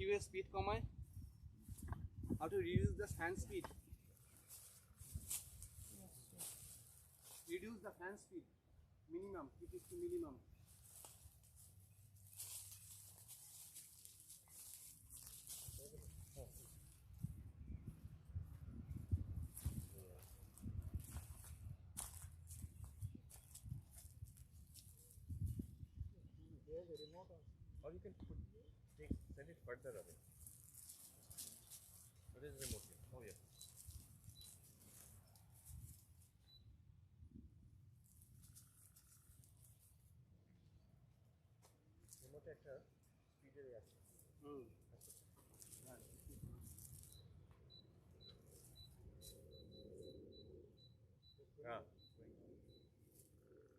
railway speed कमाएं? How to reduce the fan speed? Reduce the fan speed minimum, it is to minimum. Or you can send it further away. So this is remote here. Oh yes. Remote একটা স্পিডের আছে।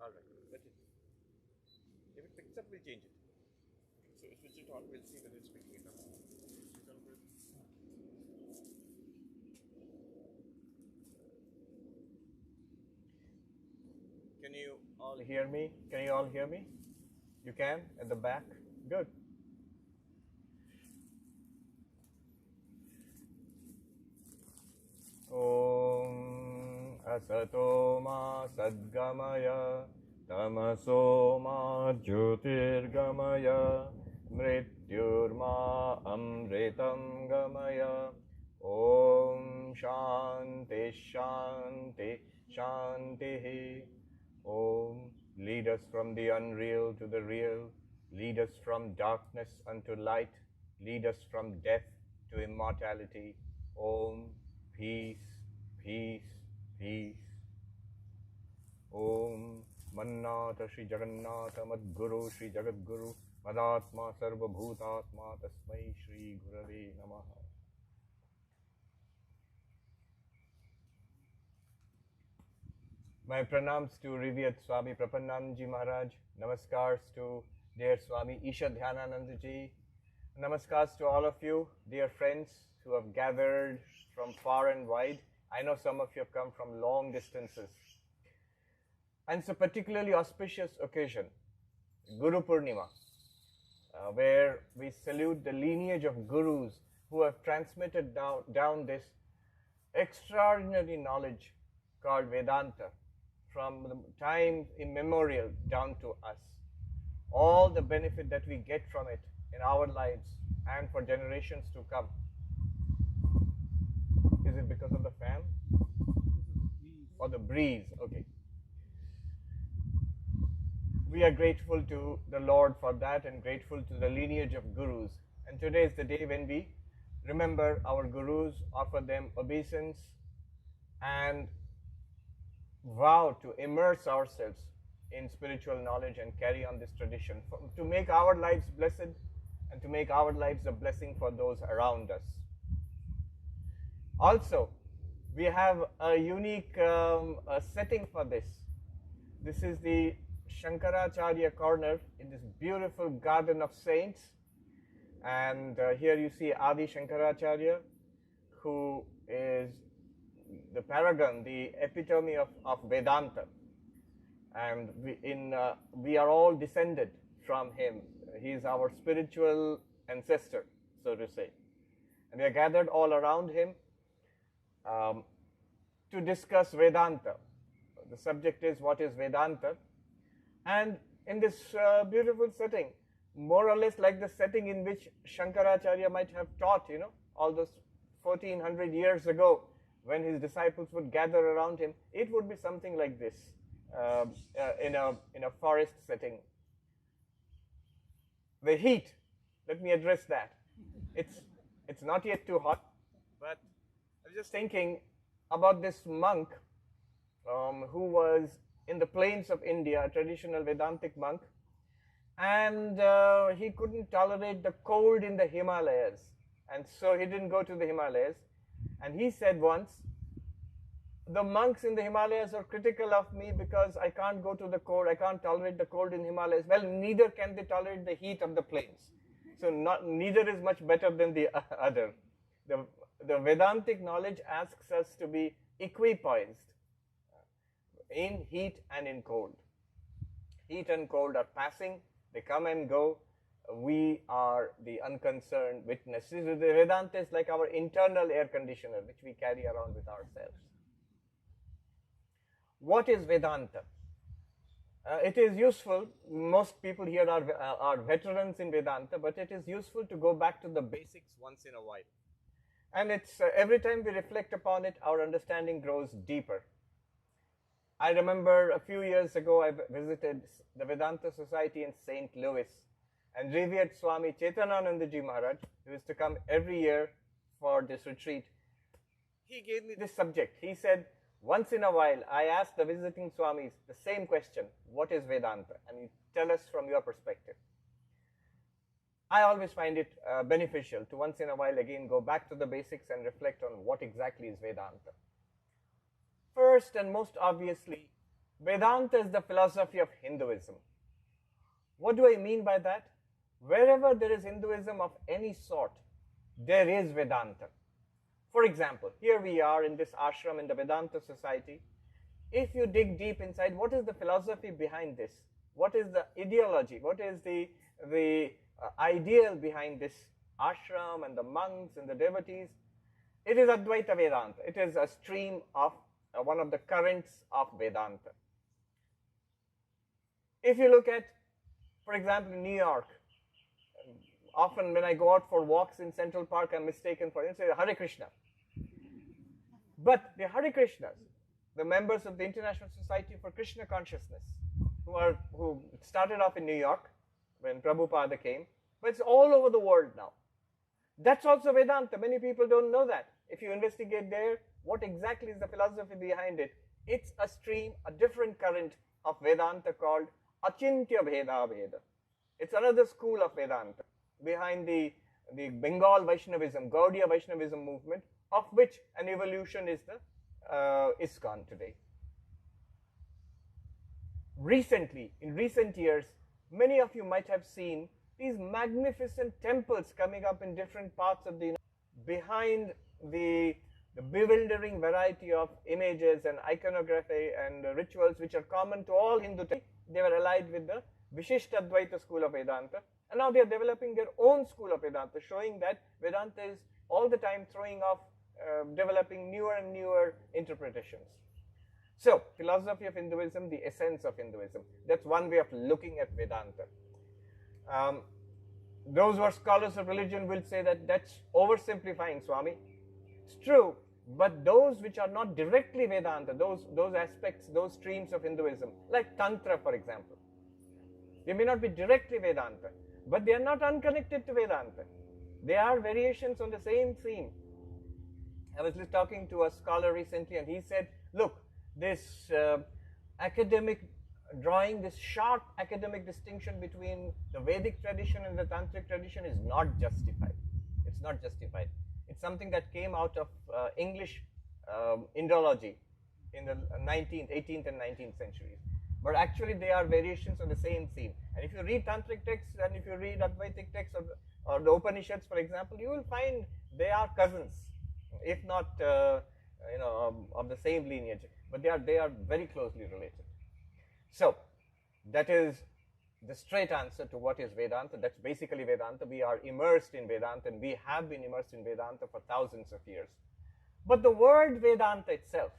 All right. That's it. If it picks up, we'll change it. So switch it on, we'll see whether it's picking it up. Can you all hear me? Can you all hear me? You can? At the back? Good. Om Asato Ma Sadgamaya Tamaso Ma Jyotirgamaya Mrityurma Amritam Gamaya Om Shanti Shanti Shanti. Om, lead us from the unreal to the real, lead us from darkness unto light, lead us from death to immortality. Om, peace, peace, peace. Om, Mannata Shri Jagannatha Madguru Shri Jagadguru Madatma Sarvabhutatma Tasmai Shri Gurave Namaha. My pranams to Revered Swami Prapananji Maharaj. Namaskars to dear Swami Isha Dhyanananda Ji. Namaskars to all of you, dear friends who have gathered from far and wide. I know some of you have come from long distances. And it's a particularly auspicious occasion, Guru Purnima, where we salute the lineage of gurus who have transmitted down this extraordinary knowledge called Vedanta from the time immemorial down to us. All the benefit that we get from it in our lives and for generations to come. Is it because of the fan? Or the breeze? Okay. We are grateful to the Lord for that and grateful to the lineage of gurus. And today is the day when we remember our gurus, offer them obeisance, and vow to immerse ourselves in spiritual knowledge and carry on this tradition to make our lives blessed and to make our lives a blessing for those around us. Also, we have a unique setting for this. This is the Shankaracharya corner in this beautiful garden of saints, and here you see Adi Shankaracharya, who is the paragon, the epitome of Vedanta, and we are all descended from him. He is our spiritual ancestor, so to say, and we are gathered all around him to discuss Vedanta. The subject is, what is Vedanta? And in this beautiful setting, more or less like the setting in which Shankaracharya might have taught, all those 1400 years ago, when his disciples would gather around him, it would be something like this, in a forest setting. The heat, let me address that. It's not yet too hot, but I was just thinking about this monk who was in the plains of India, a traditional Vedantic monk, and he couldn't tolerate the cold in the Himalayas, and so he didn't go to the Himalayas. And he said once, the monks in the Himalayas are critical of me because I can't go to the cold, I can't tolerate the cold in Himalayas. Well, neither can they tolerate the heat of the plains. So neither is much better than the other. The Vedantic knowledge asks us to be equipoised in heat and in cold. Heat and cold are passing, they come and go. we are the unconcerned witnesses. The Vedanta is like our internal air conditioner, which we carry around with ourselves. What is Vedanta? It is useful. Most people here are veterans in Vedanta, but it is useful to go back to the basics once in a while. And it's every time we reflect upon it, our understanding grows deeper. I remember a few years ago, I visited the Vedanta Society in St. Louis, and revered Swami Chetananandaji Maharaj, who used to come every year for this retreat. He gave me this subject. He said, once in a while, I ask the visiting Swamis the same question, what is Vedanta? And you tell us from your perspective. I always find it beneficial to once in a while again go back to the basics and reflect on what exactly is Vedanta. First and most obviously, Vedanta is the philosophy of Hinduism. What do I mean by that? Wherever there is Hinduism of any sort, there is Vedanta. For example, here we are in this ashram in the Vedanta Society. If you dig deep inside, what is the philosophy behind this? What is the ideology? What is the ideal behind this ashram and the monks and the devotees? It is Advaita Vedanta. It is a stream of one of the currents of Vedanta. If you look at, for example, in New York, often when I go out for walks in Central Park, I'm mistaken for Hare Krishna. But the Hare Krishnas, the members of the International Society for Krishna Consciousness, who started off in New York when Prabhupada came, but it's all over the world now. That's also Vedanta. Many people don't know that. If you investigate there, what exactly is the philosophy behind it? It's a stream, a different current of Vedanta called Achintya Bheda Veda. It's another school of Vedanta behind the Bengal Vaishnavism, Gaudiya Vaishnavism movement, of which an evolution is the ISKCON today. Recently, in recent years, many of you might have seen these magnificent temples coming up in different parts of the United States. Behind the bewildering variety of images and iconography and rituals which are common to all Hindu temples, they were allied with the Vishishtadvaita school of Vedanta, and now they are developing their own school of Vedanta, showing that Vedanta is all the time throwing off, developing newer and newer interpretations. So, philosophy of Hinduism, the essence of Hinduism. That's one way of looking at Vedanta. Those who are scholars of religion will say that that's oversimplifying, Swami. It's true, but those which are not directly Vedanta, those aspects, those streams of Hinduism, like Tantra, for example, they may not be directly Vedanta, but they are not unconnected to Vedanta. They are variations on the same theme. I was just talking to a scholar recently, and he said, look, this academic drawing, this sharp academic distinction between the Vedic tradition and the Tantric tradition is not justified. It's not justified. It's something that came out of English Indology in the 18th and 19th centuries. But actually they are variations on the same theme. And if you read Tantric texts and if you read Advaitic texts or the Upanishads, for example, you will find they are cousins, if not of the same lineage, but they are very closely related. So that is the straight answer to what is Vedanta. That's basically Vedanta. We are immersed in Vedanta, and we have been immersed in Vedanta for thousands of years. But the word Vedanta itself,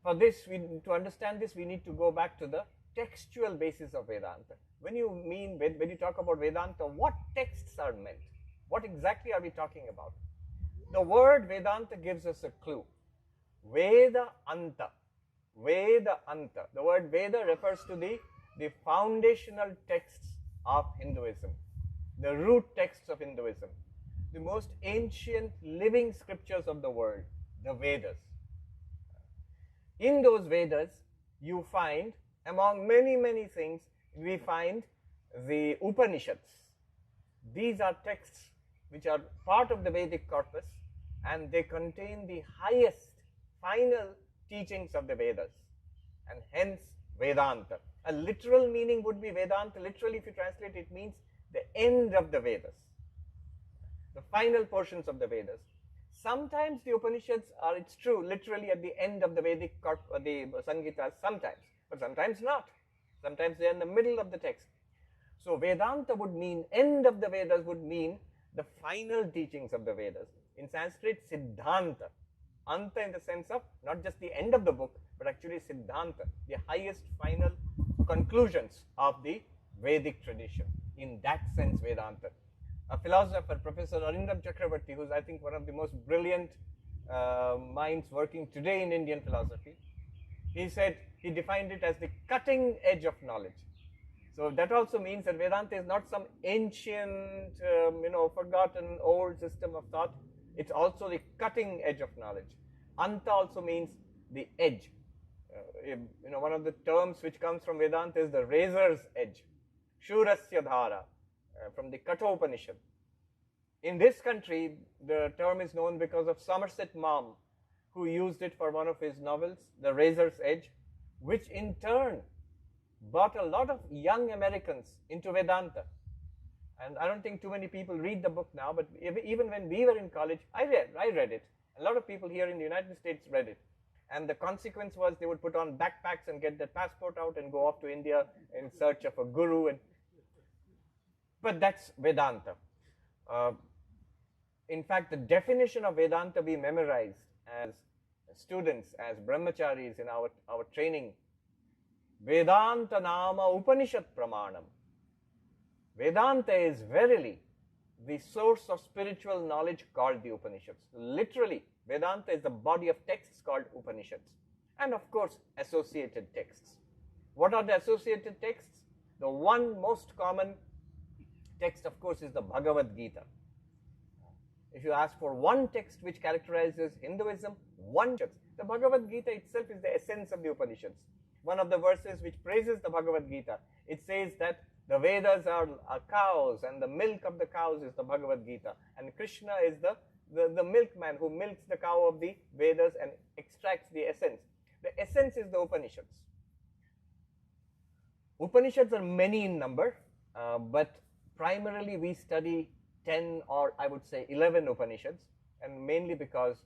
for this, to understand this, we need to go back to the textual basis of Vedanta. When you talk about Vedanta, what texts are meant? What exactly are we talking about? The word Vedanta gives us a clue. Veda Anta. Veda Anta. The word Veda refers to the foundational texts of Hinduism, the root texts of Hinduism, the most ancient living scriptures of the world, the Vedas. In those Vedas, you find, among many, many things, we find the Upanishads. These are texts which are part of the Vedic corpus, and they contain the highest, final teachings of the Vedas, and hence Vedanta. A literal meaning would be Vedanta. Literally, if you translate, it means the end of the Vedas, the final portions of the Vedas. Sometimes the Upanishads are, it's true, literally at the end of the Vedic the Sangitas, sometimes, but sometimes not. Sometimes they are in the middle of the text. So Vedanta would mean, end of the Vedas would mean the final teachings of the Vedas. In Sanskrit, Siddhanta. Anta in the sense of not just the end of the book, but actually Siddhanta, the highest final conclusions of the Vedic tradition. In that sense, Vedanta. A philosopher, Professor Arindam Chakravarti, who's I think one of the most brilliant minds working today in Indian philosophy, he said, he defined it as the cutting edge of knowledge. So that also means that Vedanta is not some ancient, forgotten old system of thought. It's also the cutting edge of knowledge. Anta also means the edge. One of the terms which comes from Vedanta is the razor's edge. Shurasya dhara, from the Kathopanishad. In this country, the term is known because of Somerset Maugham, who used it for one of his novels, The Razor's Edge, which in turn brought a lot of young Americans into Vedanta. And I don't think too many people read the book now, but even when we were in college, I read it. A lot of people here in the United States read it. And the consequence was they would put on backpacks and get their passport out and go off to India in search of a guru. But that's Vedanta. In fact, the definition of Vedanta we memorized as students, as brahmacharis in our training, Vedanta nama Upanishad pramanam. Vedanta is verily the source of spiritual knowledge called the Upanishads. Literally, Vedanta is the body of texts called Upanishads. And of course, associated texts. What are the associated texts? The one most common text, of course, is the Bhagavad Gita. If you ask for one text which characterizes Hinduism, the Bhagavad Gita itself is the essence of the Upanishads. One of the verses which praises the Bhagavad Gita, it says that the Vedas are cows, and the milk of the cows is the Bhagavad Gita. And Krishna is the milkman who milks the cow of the Vedas and extracts the essence. The essence is the Upanishads. Upanishads are many in number, but primarily we study 10 or I would say 11 Upanishads, and mainly because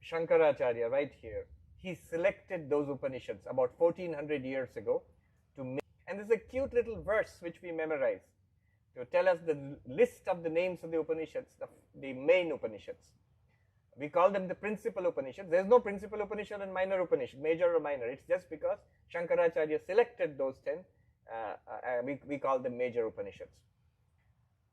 Shankaracharya right here, he selected those Upanishads about 1400 years ago to make. And there's a cute little verse which we memorize to tell us the list of the names of the Upanishads, the main Upanishads. We call them the principal Upanishads. There's no principal Upanishad and minor Upanishad, major or minor. It's just because Shankaracharya selected those 10, we call them major Upanishads.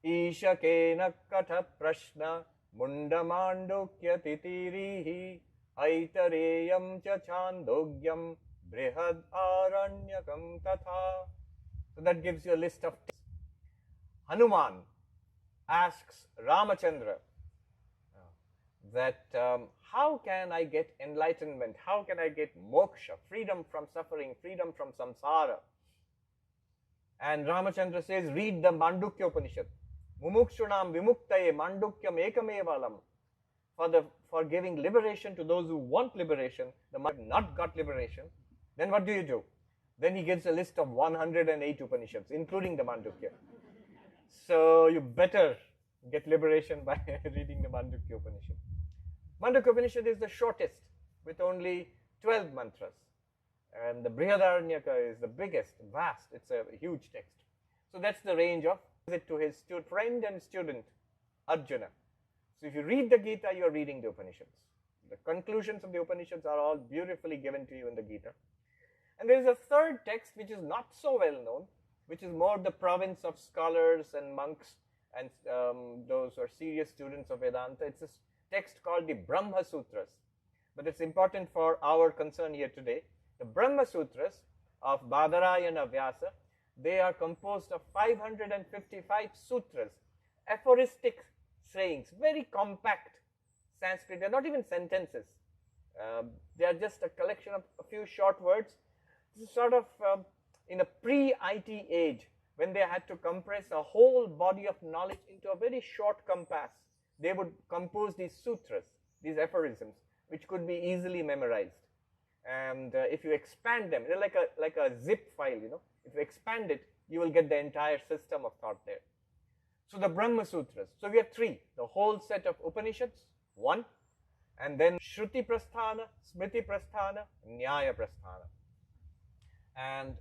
Isha kena katha prashna mundamandukya titirihi aitareyam cha chandogyam brihad aranyakam tatha. So that gives you a list of texts. Hanuman asks Ramachandra that how can I get enlightenment? How can I get moksha, freedom from suffering, freedom from samsara? And Ramachandra says, read the Mandukya Upanishad. Mumukshunam vimuktaye mandukyam ekamevalam. For giving liberation to those who want liberation, the have not got liberation, then what do? Then he gives a list of 108 Upanishads, including the Mandukya. So you better get liberation by reading the Mandukya Upanishad. Mandukya Upanishad is the shortest, with only 12 mantras. And the Brihadaranyaka is the biggest, vast, it's a huge text. So that's the range of it to his friend and student, Arjuna. So if you read the Gita, you are reading the Upanishads. The conclusions of the Upanishads are all beautifully given to you in the Gita. And there is a third text which is not so well known, which is more the province of scholars and monks and those who are serious students of Vedanta. It's a text called the Brahma Sutras. But it's important for our concern here today. The Brahma Sutras of Badarayana Vyasa, they are composed of 555 sutras, aphoristic sayings, very compact Sanskrit. They're not even sentences. They are just a collection of a few short words. This is sort of in a pre-IT age, when they had to compress a whole body of knowledge into a very short compass, they would compose these sutras, these aphorisms, which could be easily memorized. And if you expand them, they're like a zip file, If you expand it, you will get the entire system of thought there. So the Brahma Sutras. So we have 3. The whole set of Upanishads, 1. And then Shruti Prasthana, Smriti Prasthana, Nyaya Prasthana. And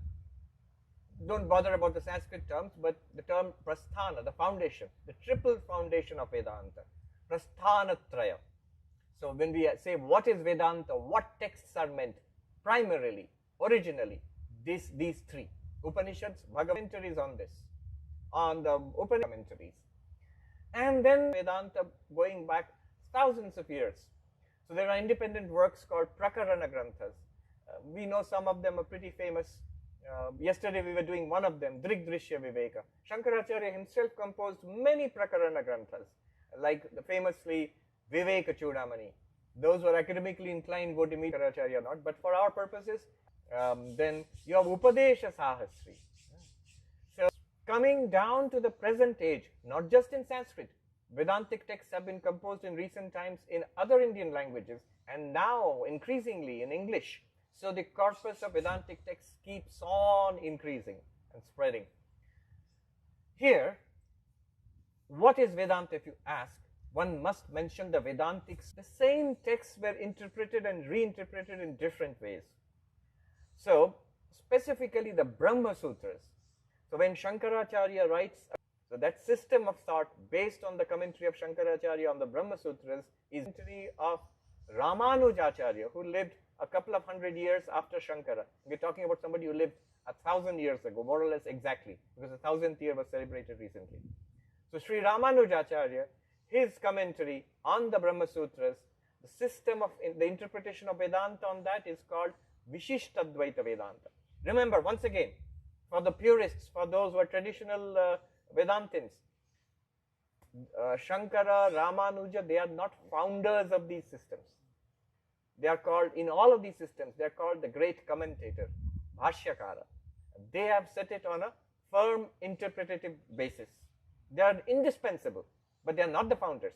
don't bother about the Sanskrit terms, but the term prasthana, the foundation, the triple foundation of Vedanta, prasthanatraya. So when we say what is Vedanta, what texts are meant, primarily, originally, these three. Upanishads, Bhagavad commentaries on this, on the Upanishad commentaries. And then Vedanta going back thousands of years. So there are independent works called Prakarana Granthas. We know some of them are pretty famous. Yesterday we were doing one of them, Drigdrishya Viveka. Shankaracharya himself composed many Prakarana Granthas, like famously Viveka Chudamani. Those who are academically inclined would immediately Shankaracharya not, but for our purposes, then you have Upadesha Sahasri. So coming down to the present age, not just in Sanskrit, Vedantic texts have been composed in recent times in other Indian languages and now increasingly in English. So the corpus of Vedantic texts keeps on increasing and spreading. Here, what is Vedanta if you ask? One must mention the Vedantics. The same texts were interpreted and reinterpreted in different ways. So, specifically the Brahma Sutras. So when Shankaracharya writes, so that system of thought based on the commentary of Shankaracharya on the Brahma Sutras is the commentary of Ramanujacharya, who lived a couple of hundred years after Shankara. We're talking about somebody who lived 1,000 years ago, more or less exactly, because the 1,000th year was celebrated recently. So Sri Ramanujacharya, his commentary on the Brahma Sutras, the system of the interpretation of Vedanta on that is called Vishishtadvaita Vedanta. Remember, once again, for the purists, for those who are traditional Vedantins, Shankara, Ramanuja, they are not founders of these systems. They are called, in all of these systems, they are called the great commentator, Bhashyakara. They have set it on a firm interpretative basis. They are indispensable, but they are not the founders.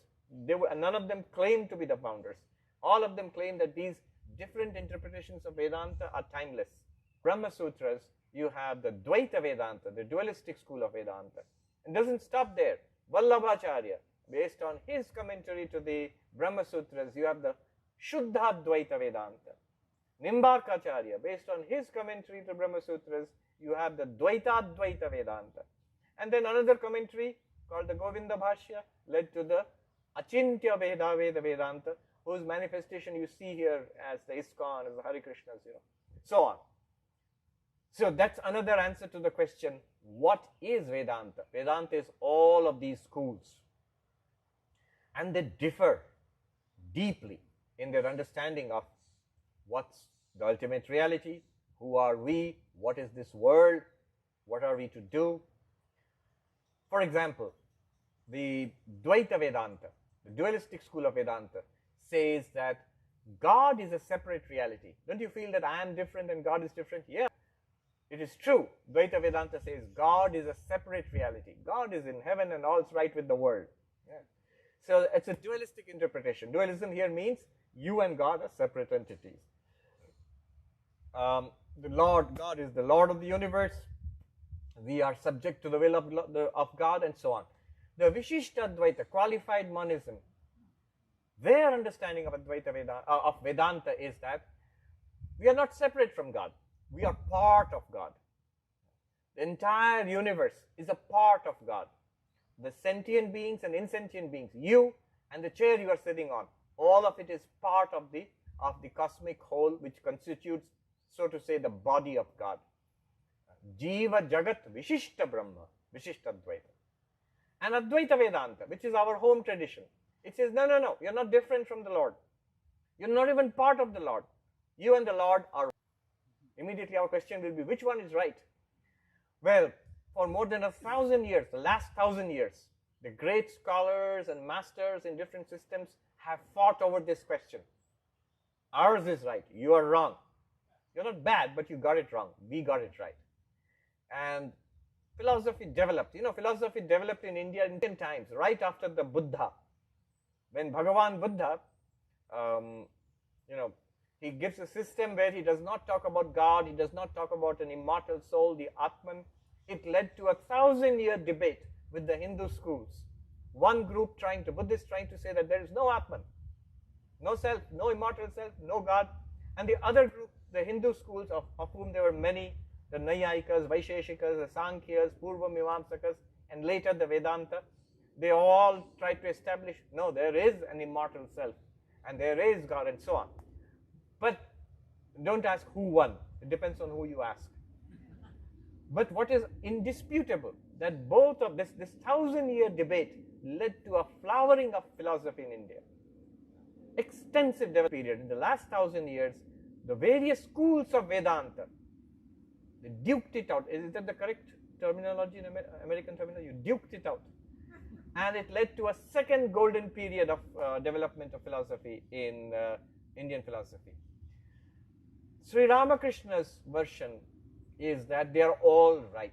None of them claim to be the founders. All of them claim that these different interpretations of Vedanta are timeless. Brahma Sutras, you have the Dvaita Vedanta, the dualistic school of Vedanta. It doesn't stop there. Vallabhacharya, based on his commentary to the Brahma Sutras, you have the Shuddha Dvaita Vedanta. Nimbarkacharya, based on his commentary to Brahma Sutras, you have the Dvaita Dvaita Vedanta. And then another commentary called the Govinda Bhashya led to the Achintya Veda Veda Vedanta, whose manifestation you see here as the ISKCON, as the Hare Krishnas, so on. So that's another answer to the question, what is Vedanta? Vedanta is all of these schools. And they differ deeply in their understanding of what's the ultimate reality, who are we, what is this world, what are we to do. For example, the Dvaita Vedanta, the dualistic school of Vedanta, says that God is a separate reality. Don't you feel that I am different and God is different? Yeah, it is true. Dvaita Vedanta says God is a separate reality. God is in heaven and all's right with the world. Yeah. So it's a dualistic interpretation. Dualism here means you and God are separate entities. The Lord, God is the Lord of the universe. We are subject to the will of God, and so on. The Vishishtadvaita, qualified monism, their understanding of Vedanta is that we are not separate from God. We are part of God. The entire universe is a part of God. The sentient beings and insentient beings, you and the chair you are sitting on, all of it is part of the cosmic whole, which constitutes, so to say, the body of God. Jiva Jagat Vishishta Brahma, Vishishtadvaita. And Advaita Vedanta, which is our home tradition, it says, no, you're not different from the Lord. You're not even part of the Lord. You and the Lord are. Immediately our question will be, which one is right? Well, for more than 1,000 years, the last 1,000 years, the great scholars and masters in different systems have fought over this question. Ours is right, you are wrong. You're not bad, but you got it wrong. We got it right. And philosophy developed. Philosophy developed in India in Indian times, right after the Buddha. When Bhagavan Buddha, he gives a system where he does not talk about God, he does not talk about an immortal soul, the Atman. It led to a 1,000-year debate with the Hindu schools. One group Buddhists trying to say that there is no Atman, no self, no immortal self, no God. And the other group, the Hindu schools, of whom there were many, the Nayayikas, Vaisheshikas, the Sankhyas, Purva Mimamsakas, and later the Vedanta, they all try to establish, no, there is an immortal self, and there is God, and so on. But don't ask who won. It depends on who you ask. But what is indisputable, that both of this 1,000-year debate led to a flowering of philosophy in India. Extensive development period. In the last 1,000 years, the various schools of Vedanta, they duked it out. Is that the correct terminology in American terminology? You duked it out. And it led to a second golden period of development of philosophy in Indian philosophy. Sri Ramakrishna's version is that they are all right.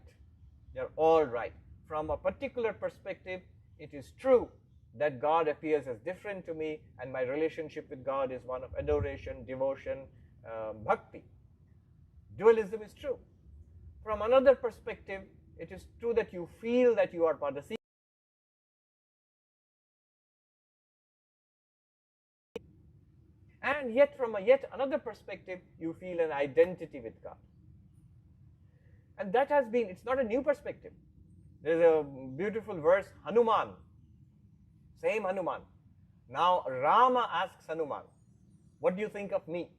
They are all right. From a particular perspective, it is true that God appears as different to me, and my relationship with God is one of adoration, devotion, bhakti. Dualism is true. From another perspective, it is true that you feel that you are part of the and yet from yet another perspective, you feel an identity with God. And that has been, it's not a new perspective. There's a beautiful verse, Hanuman, same Hanuman. Now Rama asks Hanuman, what do you think of me?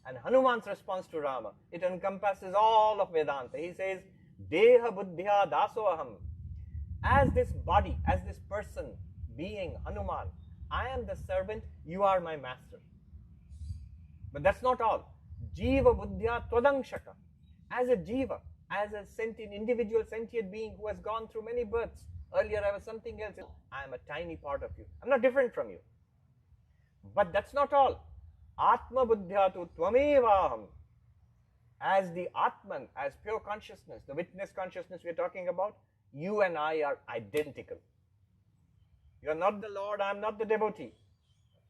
And Hanuman's response to Rama, it encompasses all of Vedanta. He says, Deha buddhya daso aham. As this body, as this person, being Hanuman, I am the servant, you are my master. But that's not all. Jiva buddhya twadangshaka. As a jiva, as a sentient, individual sentient being who has gone through many births. Earlier I was something else. I am a tiny part of you. I'm not different from you. But that's not all. Atma buddhya tu tvamevaham. As the Atman, as pure consciousness, the witness consciousness we are talking about, you and I are identical. You are not the Lord, I am not the devotee.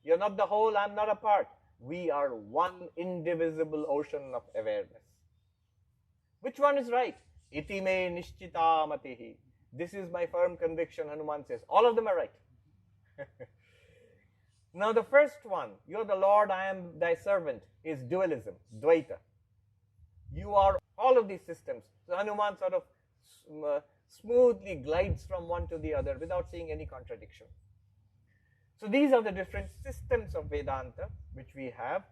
You are not the whole, I am not a part. We are one indivisible ocean of awareness. Which one is right? Iti me nishchita matihi. This is my firm conviction, Hanuman says. All of them are right. Now the first one, you are the Lord, I am thy servant, is dualism, Dvaita. You are all of these systems. So Hanuman sort of smoothly glides from one to the other without seeing any contradiction. So these are the different systems of Vedanta which we have.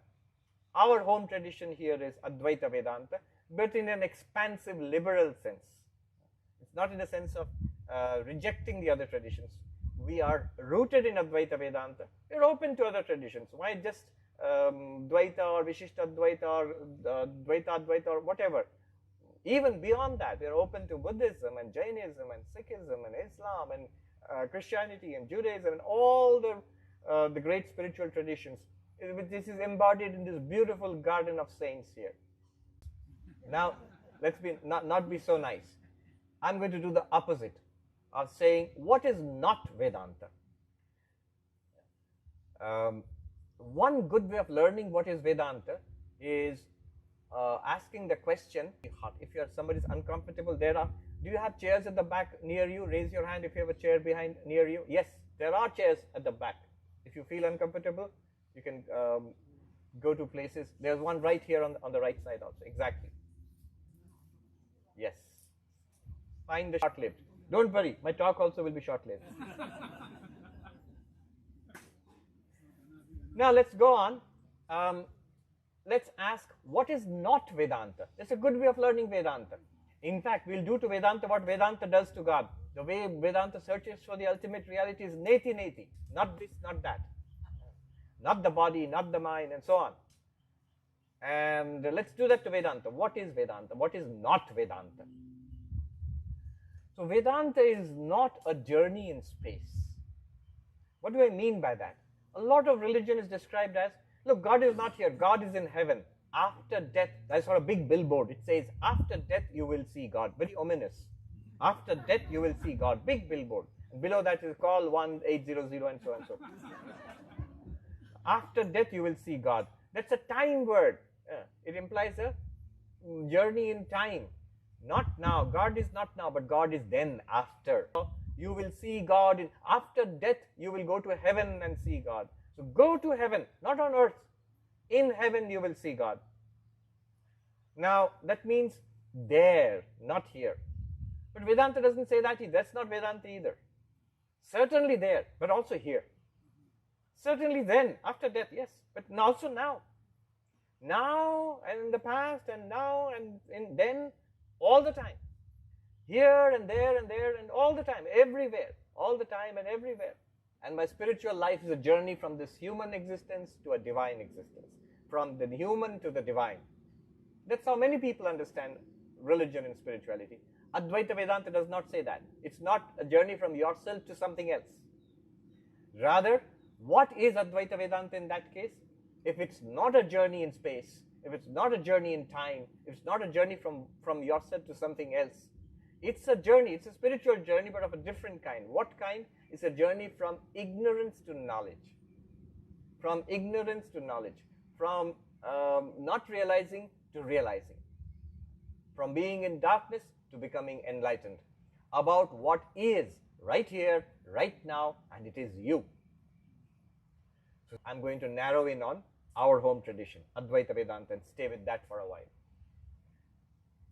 Our home tradition here is Advaita Vedanta, but in an expansive liberal sense. It's not in the sense of rejecting the other traditions. We are rooted in Advaita Vedanta. We're open to other traditions. Why just Dvaita or Vishishta Dvaita or Dvaita Advaita or whatever? Even beyond that, we're open to Buddhism and Jainism and Sikhism and Islam and Christianity and Judaism and all the great spiritual traditions. This is embodied in this beautiful garden of saints here. Now, let's not be so nice. I'm going to do the opposite of saying what is not Vedanta. One good way of learning what is Vedanta is asking the question, if somebody's uncomfortable, do you have chairs at the back near you? Raise your hand if you have a chair behind near you. Yes, there are chairs at the back. If you feel uncomfortable, you can go to places. There's one right here on the right side also. Exactly. Yes. Find the short-lived. Don't worry, my talk also will be short-lived. Now let's go on. Let's ask what is not Vedanta. That's a good way of learning Vedanta. In fact, we'll do to Vedanta what Vedanta does to God. The way Vedanta searches for the ultimate reality is neti neti. Not this, not that. Not the body, not the mind, and so on. And let's do that to Vedanta. What is Vedanta? What is not Vedanta? So Vedanta is not a journey in space. What do I mean by that? A lot of religion is described as, look, God is not here. God is in heaven. After death, that's for a big billboard. It says, after death you will see God. Very ominous. After death you will see God. Big billboard. And below that is call 1800 and so and so. After death you will see God. That's a time word. It implies a journey in time. Not now. God is not now, but God is then, after. You will see God. After death, you will go to heaven and see God. So go to heaven, not on earth. In heaven, you will see God. Now, that means there, not here. But Vedanta doesn't say that. That's not Vedanta either. Certainly there, but also here. Certainly then, after death, yes, but also now. Now and in the past and now and then, all the time. Here and there and all the time, everywhere, all the time and everywhere. And my spiritual life is a journey from this human existence to a divine existence, from the human to the divine. That's how many people understand religion and spirituality. Advaita Vedanta does not say that. It's not a journey from yourself to something else. Rather, what is Advaita Vedanta in that case? If it's not a journey in space, if it's not a journey in time, if it's not a journey from yourself to something else, it's a journey, it's a spiritual journey, but of a different kind. What kind? It's a journey from ignorance to knowledge. From ignorance to knowledge. From not realizing to realizing. From being in darkness to becoming enlightened. About what is right here, right now, and it is you. So I'm going to narrow in on our home tradition, Advaita Vedanta, and stay with that for a while.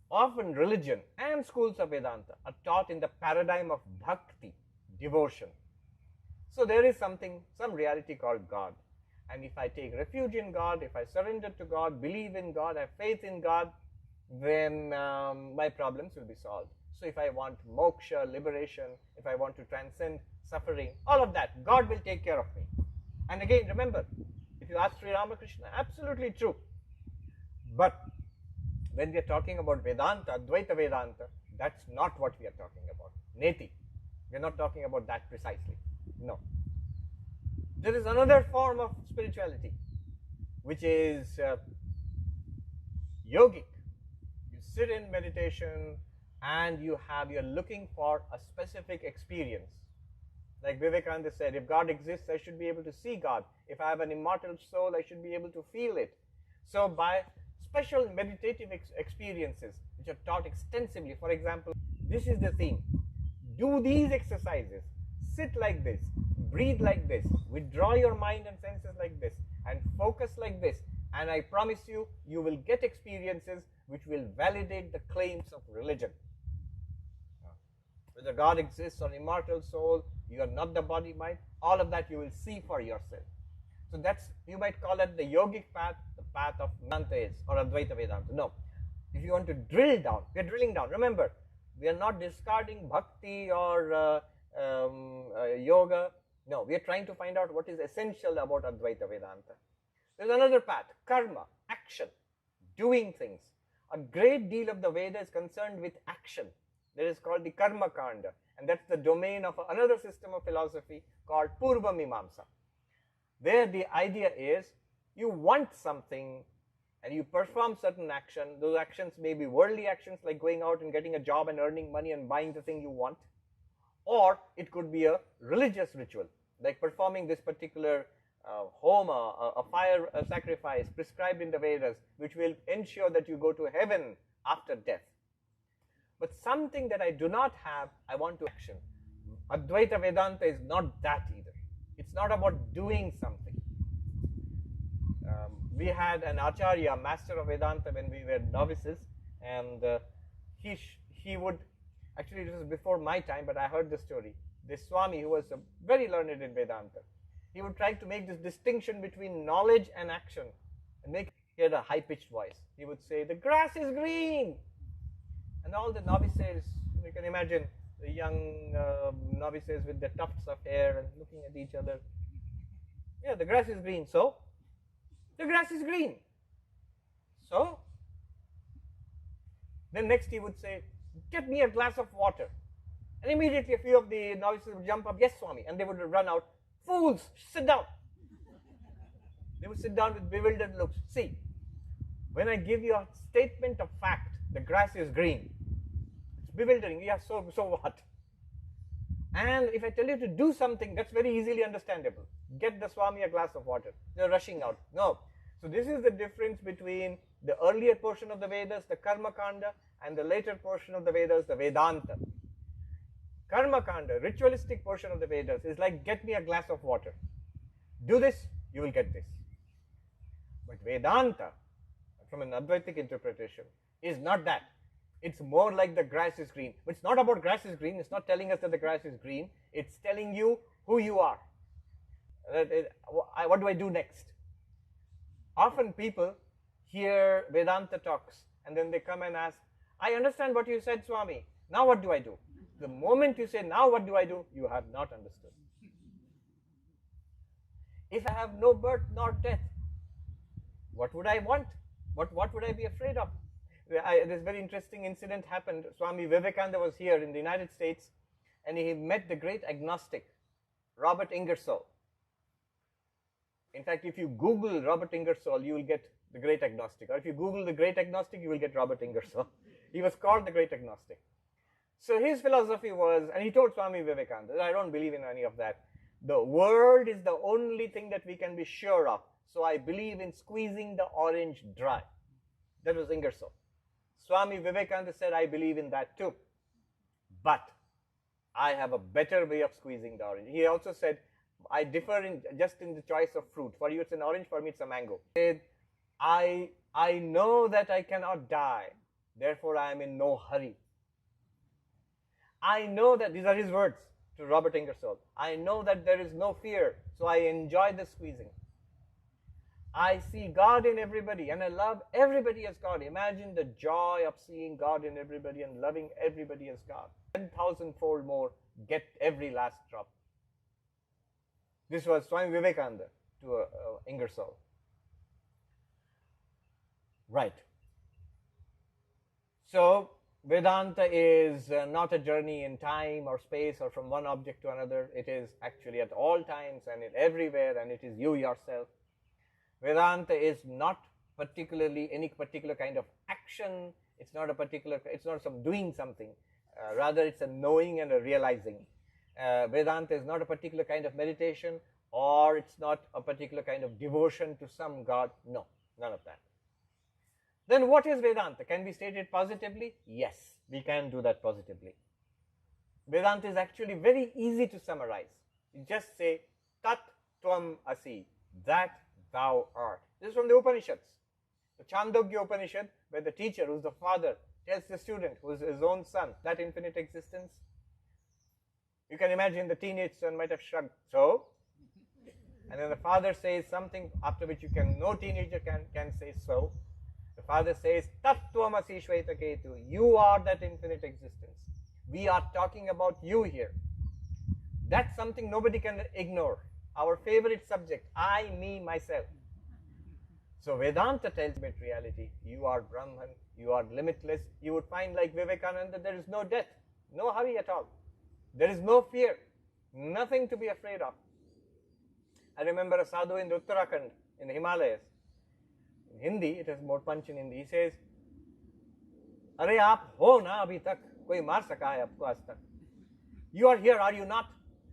Often religion and schools of Vedanta are taught in the paradigm of bhakti, devotion. So there is some reality called God. And if I take refuge in God, if I surrender to God, believe in God, have faith in God, then my problems will be solved. So if I want moksha, liberation, if I want to transcend suffering, all of that, God will take care of me. And again, remember, if you ask Sri Ramakrishna, absolutely true. But when we are talking about Vedanta, Advaita Vedanta, that's not what we are talking about. Neti. We are not talking about that precisely. No. There is another form of spirituality, which is yogic. You sit in meditation and you're looking for a specific experience. Like Vivekananda said, if God exists, I should be able to see God. If I have an immortal soul, I should be able to feel it. So by special meditative experiences, which are taught extensively, for example, this is the theme. Do these exercises. Sit like this. Breathe like this. Withdraw your mind and senses like this. And focus like this. And I promise you, you will get experiences which will validate the claims of religion. Whether God exists or immortal soul, you are not the body, mind, all of that you will see for yourself. So that's, you might call it the yogic path, the path of Vedanta is, or Advaita Vedanta. No. If you want to drill down, we are drilling down. Remember, we are not discarding bhakti or yoga. No, we are trying to find out what is essential about Advaita Vedanta. There's another path, karma, action, doing things. A great deal of the Veda is concerned with action. That is called the karma kanda, and that's the domain of another system of philosophy called Purva Mimamsa. There the idea is, you want something and you perform certain action. Those actions may be worldly actions like going out and getting a job and earning money and buying the thing you want. Or it could be a religious ritual, like performing this particular homa, a fire sacrifice prescribed in the Vedas, which will ensure that you go to heaven after death. But something that I do not have, I want to action. Advaita Vedanta is not that either. It's not about doing something. We had an Acharya, master of Vedanta, when we were novices, and he would, actually this was before my time, but I heard the story. This Swami, who was very learned in Vedanta, he would try to make this distinction between knowledge and action, and he had a high-pitched voice. He would say, "The grass is green." And all the novices, you can imagine the young novices with their tufts of hair and looking at each other. Yeah, the grass is green. So? The grass is green. So? Then next he would say, "Get me a glass of water." And immediately a few of the novices would jump up, "Yes, Swami." And they would run out. "Fools, sit down." They would sit down with bewildered looks. See, when I give you a statement of fact, the grass is green, it's bewildering. Yeah, so what? And if I tell you to do something, that's very easily understandable. Get the Swami a glass of water. They're rushing out. No. So this is the difference between the earlier portion of the Vedas, the Karma Kanda, and the later portion of the Vedas, the Vedanta. Karma Kanda, ritualistic portion of the Vedas, is like, get me a glass of water. Do this, you will get this. But Vedanta, from an Advaitic interpretation, is not that. It's more like the grass is green. But it's not about grass is green. It's not telling us that the grass is green. It's telling you who you are. What do I do next? Often people hear Vedanta talks and then they come and ask, I understand what you said, Swami. Now what do I do? The moment you say, now what do I do? You have not understood. If I have no birth nor death, what would I want? What would I be afraid of? This very interesting incident happened. Swami Vivekananda was here in the United States and he met the great agnostic, Robert Ingersoll. In fact, if you Google Robert Ingersoll, you will get the great agnostic. Or if you Google the great agnostic, you will get Robert Ingersoll. He was called the great agnostic. So his philosophy was, and he told Swami Vivekananda, I don't believe in any of that. The world is the only thing that we can be sure of. So I believe in squeezing the orange dry. That was Ingersoll. Swami Vivekananda said, I believe in that too. But I have a better way of squeezing the orange. He also said, I differ just in the choice of fruit. For you it's an orange, for me it's a mango. He said, I know that I cannot die. Therefore I am in no hurry. I know that, these are his words to Robert Ingersoll. I know that there is no fear, so I enjoy the squeezing. I see God in everybody and I love everybody as God. Imagine the joy of seeing God in everybody and loving everybody as God. 10,000-fold more, get every last drop. This was Swami Vivekananda to Ingersoll. Right. So, Vedanta is not a journey in time or space or from one object to another. It is actually at all times and everywhere, and it is you yourself. Vedanta is not particularly any particular kind of action. It's not some doing something. Rather, it's a knowing and a realizing. Vedanta is not a particular kind of meditation, or it's not a particular kind of devotion to some God. No, none of that. Then what is Vedanta? Can we state it positively? Yes, we can do that positively. Vedanta is actually very easy to summarize. You just say, Tat Tvam Asi, that thou art. This is from the Upanishads. The Chandogya Upanishad, where the teacher, who's the father, tells the student, who is his own son, that infinite existence. You can imagine the teenage son might have shrugged, so? And then the father says something after which no teenager can say so. The father says, Tattvamasi Shvetaketu, you are that infinite existence. We are talking about you here. That's something nobody can ignore. Our favorite subject, I, me, myself. So Vedanta tells me reality. You are Brahman, you are limitless. You would find, like Vivekananda, there is no death, no hurry at all. There is no fear, nothing to be afraid of. I remember a sadhu in Uttarakhand, in the Himalayas. In Hindi, it has more punch in Hindi. He says, Are aap ho na abhi tak, koi maar saka hai aapko aaj tak. You are here, are you not?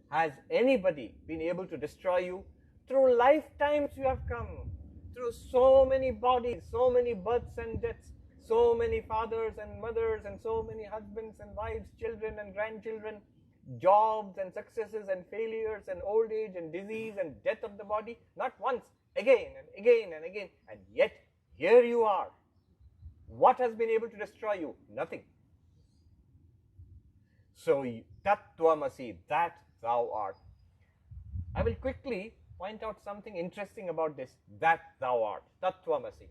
Has anybody been able to destroy you? Through lifetimes you have come, through so many bodies, so many births and deaths, so many fathers and mothers, and so many husbands and wives, children and grandchildren, jobs and successes and failures and old age and disease and death of the body, not once, again and again and again, and yet here you are. What has been able to destroy you? Nothing. So, Tattvamasi, that thou art. I will quickly point out something interesting about this, that thou art, Tattvamasi,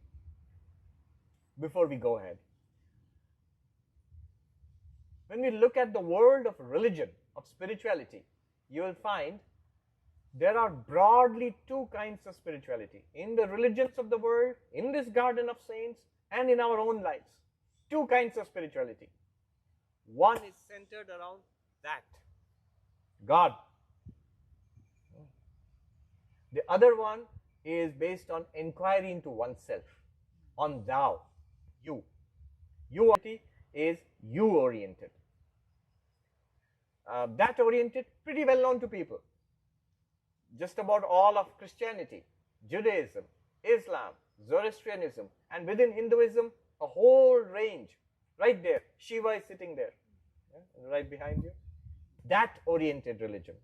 before we go ahead. When we look at the world of religion, of spirituality, you will find there are broadly two kinds of spirituality. In the religions of the world, in this garden of saints, and in our own lives. Two kinds of spirituality. One is centered around that, God. The other one is based on inquiry into oneself, on thou, you. You is you-oriented. That oriented, pretty well known to people. Just about all of Christianity, Judaism, Islam, Zoroastrianism, and within Hinduism, a whole range. Right there, Shiva is sitting there, right behind you. That oriented religion.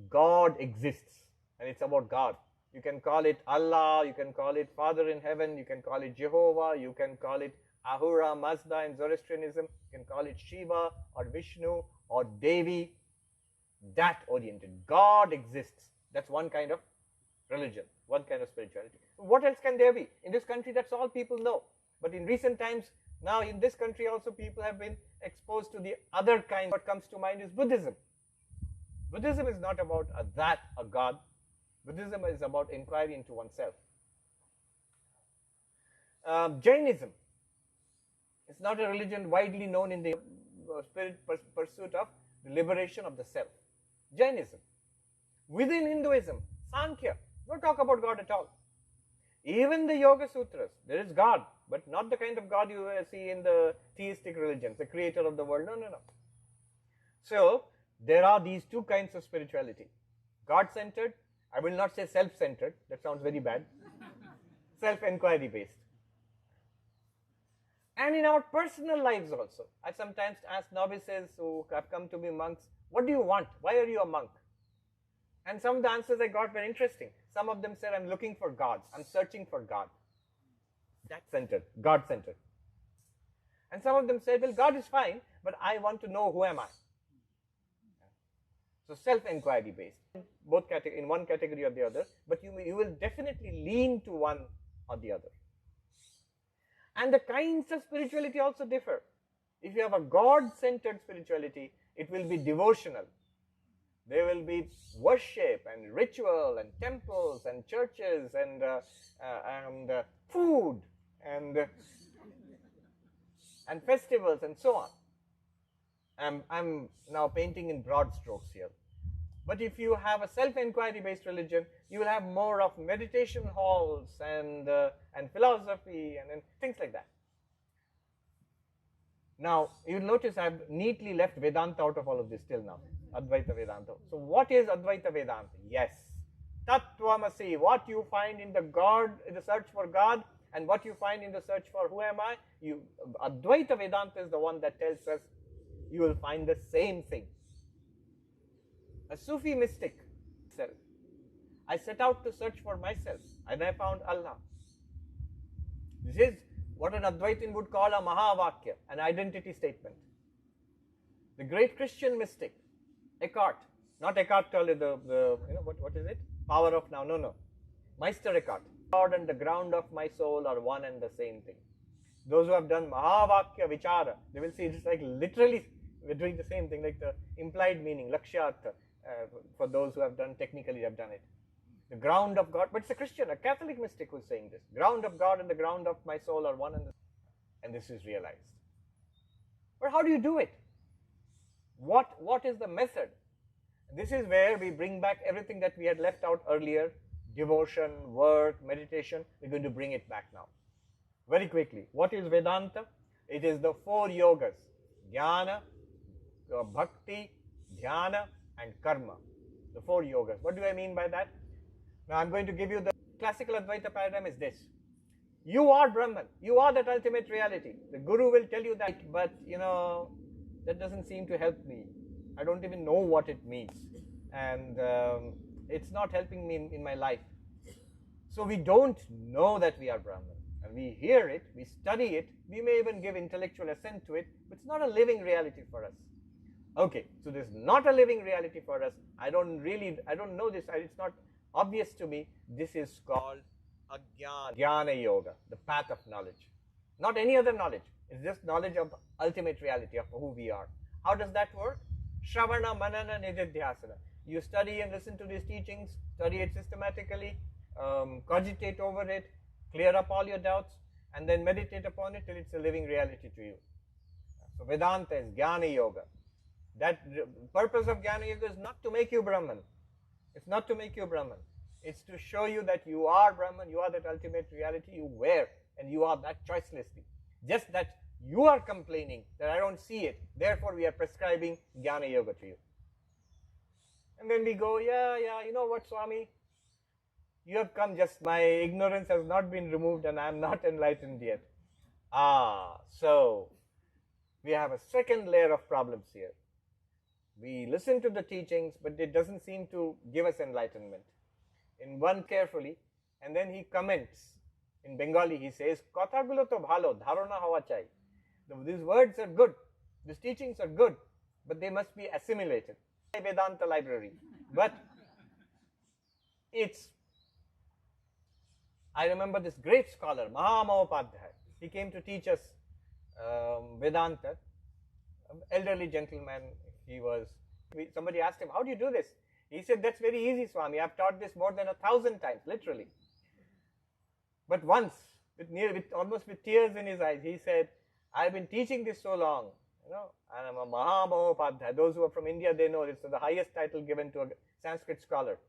God exists, and it's about God. You can call it Allah, you can call it Father in heaven, you can call it Jehovah, you can call it Ahura Mazda in Zoroastrianism, you can call it Shiva or Vishnu or Devi, that oriented. God exists. That's one kind of religion, one kind of spirituality. What else can there be? In this country, that's all people know. But in recent times, now in this country also, people have been exposed to the other kind. What comes to mind is Buddhism. Buddhism is not about a God. Buddhism is about inquiry into oneself. Jainism. It's not a religion widely known in the pursuit of the liberation of the self. Jainism. Within Hinduism, Sankhya. Don't talk about God at all. Even the Yoga Sutras, there is God, but not the kind of God you see in the theistic religions, the creator of the world. No, no, no. So, there are these two kinds of spirituality. God-centered, I will not say self-centered, that sounds very bad. Self-inquiry based. And in our personal lives also, I sometimes ask novices who have come to be monks, what do you want? Why are you a monk? And some of the answers I got were interesting. Some of them said, I'm looking for God. I'm searching for God. That's centered, God-centered. And some of them said, well, God is fine, but I want to know who am I. So self-inquiry based, both in one category or the other, but you will definitely lean to one or the other. And the kinds of spirituality also differ. If you have a God-centered spirituality, it will be devotional. There will be worship and ritual and temples and churches and food and festivals and so on. I'm now painting in broad strokes here. But if you have a self-inquiry based religion, you will have more of meditation halls and philosophy and things like that. Now, you'll notice I've neatly left Vedanta out of all of this till now. Advaita Vedanta. So what is Advaita Vedanta? Yes. Tattvamasi, what you find in the search for God, and what you find in the search for who am I, Advaita Vedanta is the one that tells us you will find the same thing. A Sufi mystic said, I set out to search for myself and I found Allah. This is what an Advaitin would call a Mahavakya, an identity statement. The great Christian mystic, Eckhart, not Eckhart Tolle, what is it? Power of Now, no. Meister Eckhart. God and the ground of my soul are one and the same thing. Those who have done Mahavakya Vichara, they will see it's like literally we're doing the same thing, like the implied meaning, Lakshyartha, for those who have done, technically have done it. The ground of God, but it's a Christian, a Catholic mystic who's saying this. Ground of God and the ground of my soul are one and this is realized. But how do you do it? What is the method? This is where we bring back everything that we had left out earlier, devotion, work, meditation. We're going to bring it back now. Very quickly, what is Vedanta? It is the 4 yogas, Jnana, Bhakti, Dhyana and Karma. The 4 yogas. What do I mean by that? Now I'm going to give you the classical Advaita paradigm is this. You are Brahman. You are that ultimate reality. The Guru will tell you that, but that doesn't seem to help me. I don't even know what it means. And it's not helping me in my life. So we don't know that we are Brahman. And we hear it, we study it, we may even give intellectual assent to it, but it's not a living reality for us. Okay, so this is not a living reality for us. I don't know this, it's not obvious to me. This is called Jnana Yoga, the path of knowledge. Not any other knowledge. It's just knowledge of ultimate reality, of who we are. How does that work? Shravana, Manana, Nididhyasana. You study and listen to these teachings, study it systematically, cogitate over it, clear up all your doubts, and then meditate upon it till it's a living reality to you. So Vedanta is Jnana Yoga. That purpose of Jnana Yoga is not to make you Brahman. It's not to make you Brahman. It's to show you that you are Brahman, you are that ultimate reality, you were, and you are that choicelessly. Just that you are complaining that I don't see it, therefore we are prescribing Jnana Yoga to you. And then we go, yeah, you know what, Swami? You have come just, my ignorance has not been removed and I am not enlightened yet. So we have a second layer of problems here. We listen to the teachings, but it doesn't seem to give us enlightenment. In one carefully, and then he comments In Bengali he says, "Kothagulo to bhalo, dharana hawa chai." These words are good, these teachings are good, but they must be assimilated. Vedanta library, but I remember this great scholar, Mahamahoopadhyay. He came to teach us Vedanta. Elderly gentleman he was. Somebody asked him, "How do you do this?" He said, "That's very easy, Swami. I've taught this more than 1,000 times, literally." But once, almost with tears in his eyes, he said, "I've been teaching this so long, and I'm a Mahamahoopadhyay. Those who are from India, they know it's the highest title given to a Sanskrit scholar.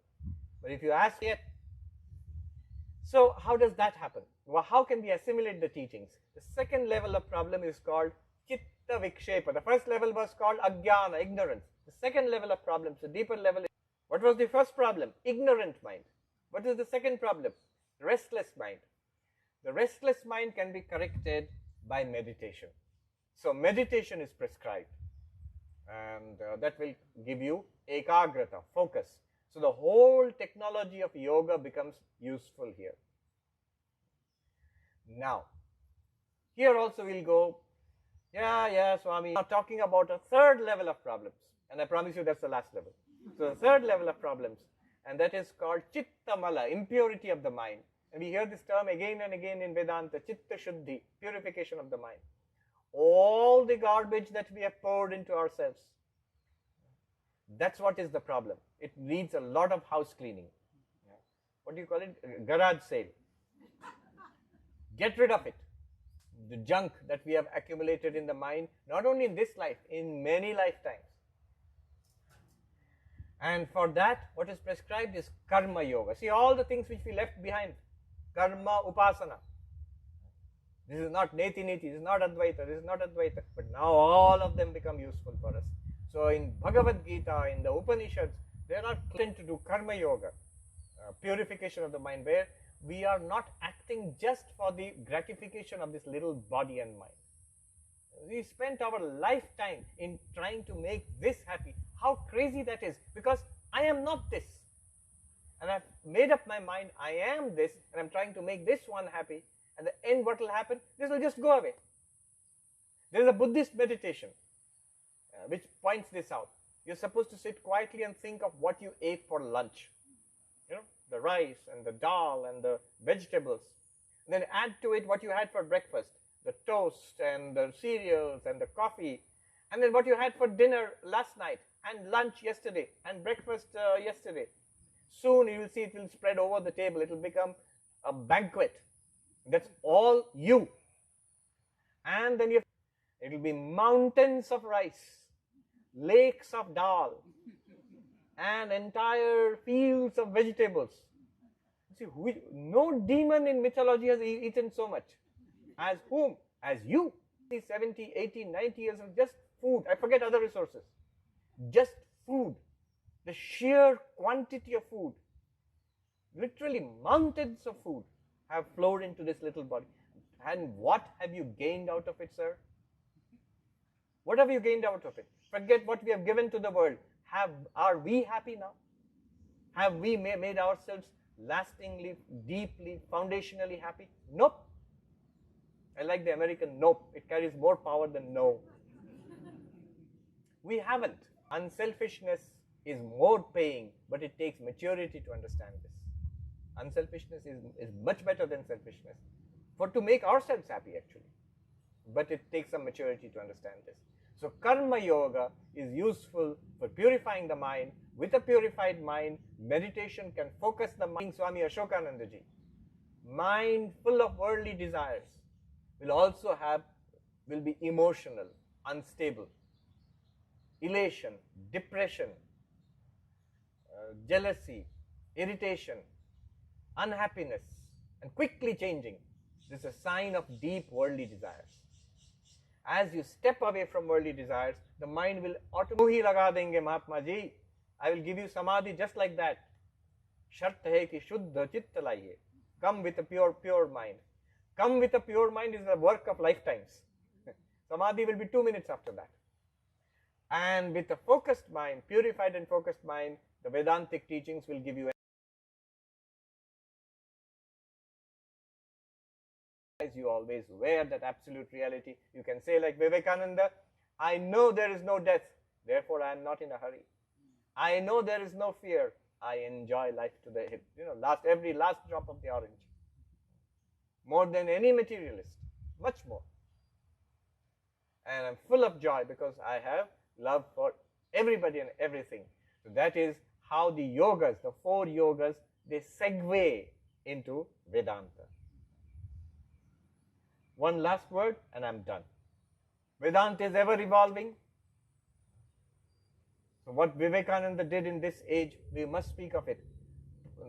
But if you ask yet, so how does that happen? Well, how can we assimilate the teachings? The second level of problem is called chitta vikshepa. The first level was called ajnana, ignorance. The second level of problems, the deeper level. What was the first problem? Ignorant mind. What is the second problem? Restless mind. The restless mind can be corrected by meditation. So meditation is prescribed, and that will give you ekagrata, focus. So the whole technology of yoga becomes useful here. Now, here also we'll go, yeah, Swami, now talking about a third level of problems, and I promise you that's the last level. So the third level of problems, and that is called chitta mala, impurity of the mind. And we hear this term again and again in Vedanta, chitta shuddhi, purification of the mind. All the garbage that we have poured into ourselves, that's what is the problem. It needs a lot of house cleaning. What do you call it? Garage sale. Get rid of it. The junk that we have accumulated in the mind, not only in this life, in many lifetimes. And for that, what is prescribed is karma yoga. See, all the things which we left behind, karma, upasana. This is not neti, this is not advaita, this is not advaita. But now all of them become useful for us. So in Bhagavad Gita, in the Upanishads, there are to do karma yoga, purification of the mind, where we are not acting just for the gratification of this little body and mind. We spent our lifetime in trying to make this happy. How crazy that is, because I am not this. And I've made up my mind, I am this, and I'm trying to make this one happy. At the end, what will happen? This will just go away. There is a Buddhist meditation which points this out. You're supposed to sit quietly and think of what you ate for lunch. The rice and the dal and the vegetables. And then add to it what you had for breakfast, the toast and the cereals and the coffee. And then what you had for dinner last night and lunch yesterday and breakfast yesterday. Soon you will see it will spread over the table. It will become a banquet. That's all you. And then it will be mountains of rice, lakes of dal, and entire fields of vegetables. See, no demon in mythology has eaten so much. As whom? As you. 70, 80, 90 years of just food. I forget other resources. Just food. The sheer quantity of food. Literally mountains of food have flowed into this little body. And what have you gained out of it, sir? What have you gained out of it? Forget what we have given to the world. Are we happy now? Have we made ourselves lastingly, deeply, foundationally happy? Nope. I like the American nope. It carries more power than no. We haven't. Unselfishness is more paying, but it takes maturity to understand this. Unselfishness is much better than selfishness, to make ourselves happy actually. But it takes some maturity to understand this. So karma yoga is useful for purifying the mind. With a purified mind, meditation can focus the mind. Swami Ashokananda ji, mind full of worldly desires will be emotional, unstable, elation, depression, jealousy, irritation, unhappiness, and quickly changing. This is a sign of deep worldly desires. As you step away from worldly desires, the mind will automatically laga denge Mahatma ji. I will give you samadhi just like that. Shart hai ki shuddha chitta laiye. Come with a pure mind. Come with a pure mind is the work of lifetimes. Samadhi will be 2 minutes after that. And with a focused mind, purified and focused mind, the Vedantic teachings will give you you always wear that absolute reality. You can say like Vivekananda, I know there is no death, therefore I am not in a hurry. I know there is no fear, I enjoy life to the hip. Every last drop of the orange. More than any materialist, much more. And I'm full of joy because I have love for everybody and everything. So that is how the yogas, the 4 yogas, they segue into Vedanta. One last word and I'm done. Vedanta is ever evolving. So what Vivekananda did in this age, we must speak of it.